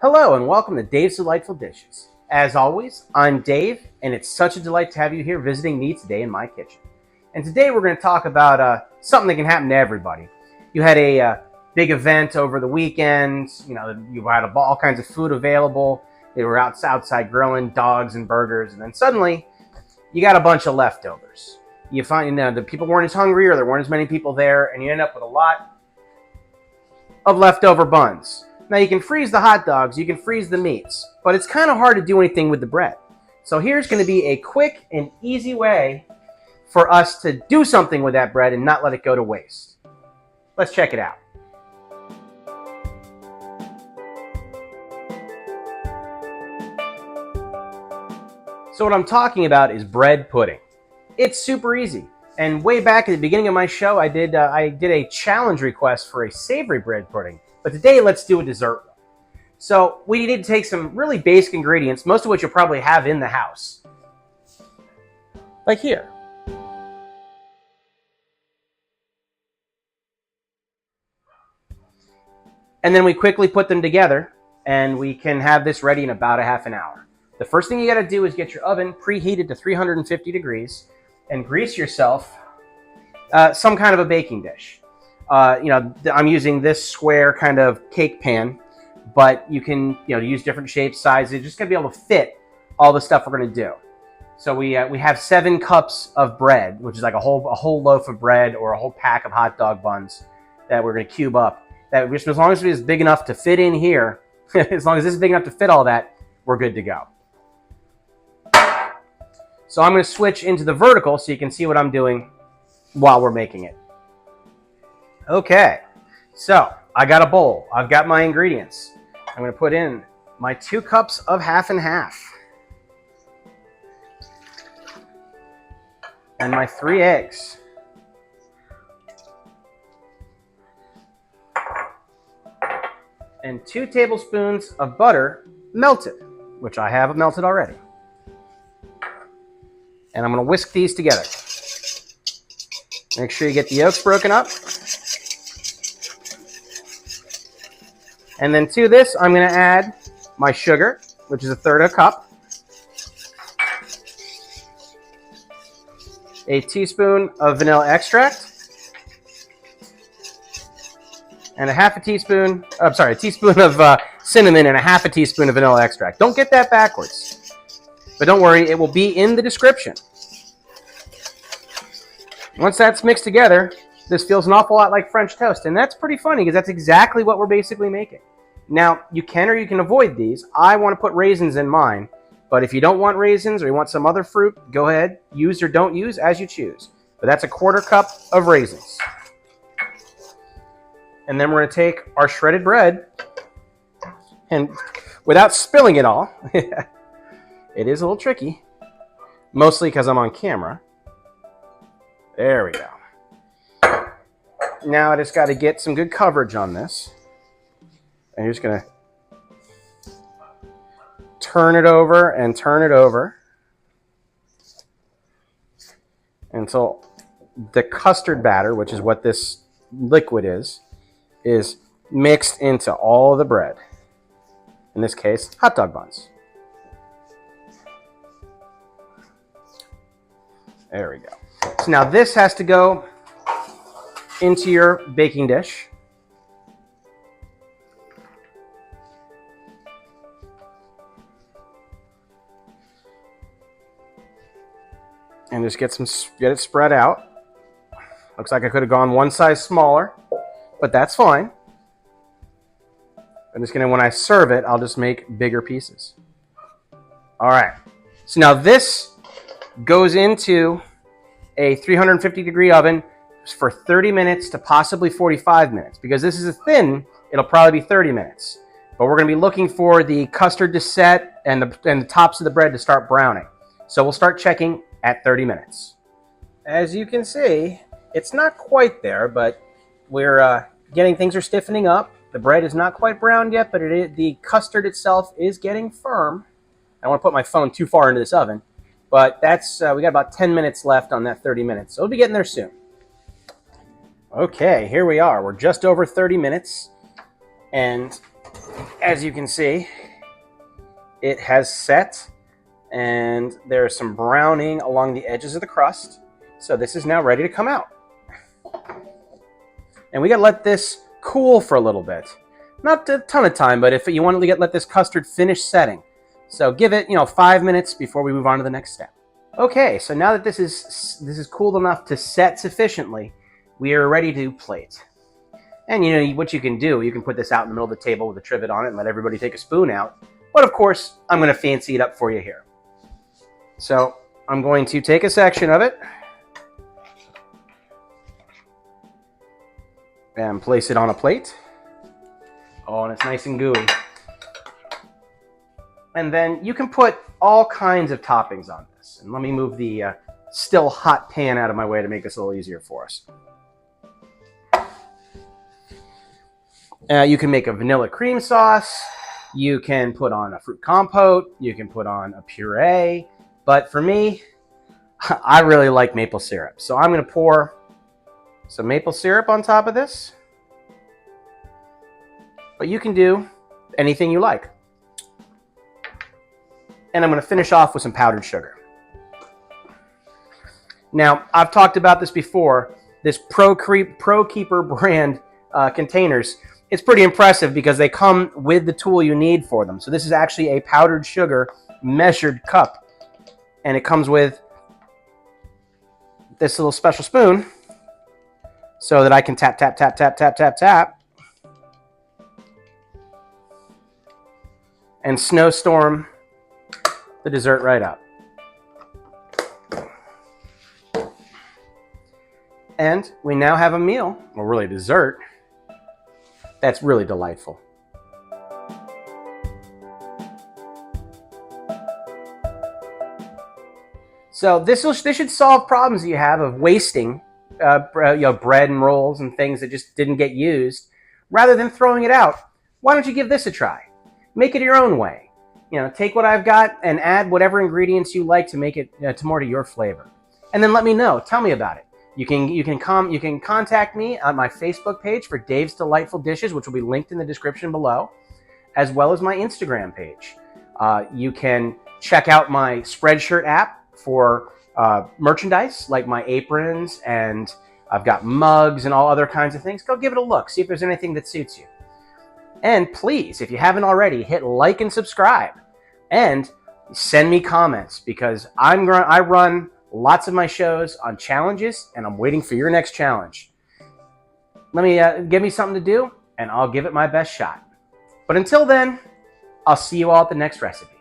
Hello and welcome to Dave's Delightful Dishes. As always, I'm Dave, and it's such a delight to have you here visiting me today in my kitchen. And today we're going to talk about something that can happen to everybody. You had a big event over the weekend. You had all kinds of food available. They were outside grilling dogs and burgers, and then suddenly you got a bunch of leftovers. You find the people weren't as hungry, or there weren't as many people there, and you end up with a lot of leftover buns. Now you can freeze the hot dogs, you can freeze the meats, but it's kind of hard to do anything with the bread. So here's going to be a quick and easy way for us to do something with that bread and not let it go to waste. Let's check it out. So what I'm talking about is bread pudding. It's super easy. And way back at the beginning of my show, I did a challenge request for a savory bread pudding. But today, let's do a dessert one. So we need to take some really basic ingredients, most of which you'll probably have in the house. Like here. And then we quickly put them together, and we can have this ready in about a half an hour. The first thing you got to do is get your oven preheated to 350 degrees and grease yourself some kind of a baking dish. I'm using this square kind of cake pan, but you can use different shapes, sizes. You're just gonna be able to fit all the stuff we're gonna do. So we have 7 cups of bread, which is like a whole loaf of bread or a whole pack of hot dog buns that we're gonna cube up. That just as long as it is big enough to fit in here, as long as this is big enough to fit all that, we're good to go. So I'm gonna switch into the vertical so you can see what I'm doing while we're making it. Okay, so I got a bowl. I've got my ingredients. I'm going to put in my 2 cups of half and half. And my 3 eggs. And 2 tablespoons of butter melted, which I have melted already. And I'm going to whisk these together. Make sure you get the yolks broken up. And then to this, I'm going to add my sugar, which is 1/3 cup, a teaspoon of vanilla extract, and a teaspoon of cinnamon and a half a teaspoon of vanilla extract. Don't get that backwards. But don't worry, it will be in the description. Once that's mixed together, this feels an awful lot like French toast, and that's pretty funny because that's exactly what we're basically making. Now, you can or you can avoid these. I want to put raisins in mine, but if you don't want raisins or you want some other fruit, go ahead, use or don't use as you choose. But that's a 1/4 cup of raisins. And then we're going to take our shredded bread, and without spilling it all, it is a little tricky, mostly because I'm on camera. There we go. Now I just got to get some good coverage on this. And you're just going to turn it over and turn it over until the custard batter, which is what this liquid is mixed into all the bread. In this case, hot dog buns. There we go. So now this has to go into your baking dish. And just get it spread out. Looks like I could have gone one size smaller, but that's fine. I'm just gonna, when I serve it, I'll just make bigger pieces. All right, so now this goes into a 350 degree oven for 30 minutes to possibly 45 minutes. Because this is a thin, it'll probably be 30 minutes. But we're gonna be looking for the custard to set and the tops of the bread to start browning. So we'll start checking at 30 minutes. As you can see, it's not quite there, but we're things are stiffening up. The bread is not quite browned yet, but the custard itself is getting firm. I don't want to put my phone too far into this oven, but that's we got about 10 minutes left on that 30 minutes, so we'll be getting there soon. Okay, here we are. We're just over 30 minutes, and As you can see, it has set, and there's some browning along the edges of the crust. So this is now ready to come out. And we got to let this cool for a little bit. Not a ton of time, but if you want to let this custard finish setting. So give it, 5 minutes before we move on to the next step. Okay, so now that this is cooled enough to set sufficiently, we are ready to plate. And what you can do, you can put this out in the middle of the table with a trivet on it and let everybody take a spoon out. But of course, I'm going to fancy it up for you here. So I'm going to take a section of it and place it on a plate. Oh, and it's nice and gooey. And then you can put all kinds of toppings on this. And let me move the still hot pan out of my way to make this a little easier for us. You can make a vanilla cream sauce. You can put on a fruit compote. You can put on a puree. But for me, I really like maple syrup. So I'm going to pour some maple syrup on top of this. But you can do anything you like. And I'm going to finish off with some powdered sugar. Now, I've talked about this before. This ProKeeper brand containers, it's pretty impressive because they come with the tool you need for them. So this is actually a powdered sugar measured cup. And it comes with this little special spoon so that I can tap, tap, tap, tap, tap, tap, tap. And snowstorm the dessert right up. And we now have a meal, or really dessert, that's really delightful. So this should solve problems that you have of wasting bread and rolls and things that just didn't get used. Rather than throwing it out, why don't you give this a try? Make it your own way. Take what I've got and add whatever ingredients you like to make it more to your flavor. And then let me know. Tell me about it. You can contact me on my Facebook page for Dave's Delightful Dishes, which will be linked in the description below, as well as my Instagram page. You can check out my Spreadshirt app for merchandise, like my aprons, and I've got mugs and all other kinds of things. Go give it a look. See if there's anything that suits you. And please, if you haven't already, hit like and subscribe. And send me comments because I run lots of my shows on challenges, and I'm waiting for your next challenge. Give me something to do, and I'll give it my best shot. But until then, I'll see you all at the next recipe.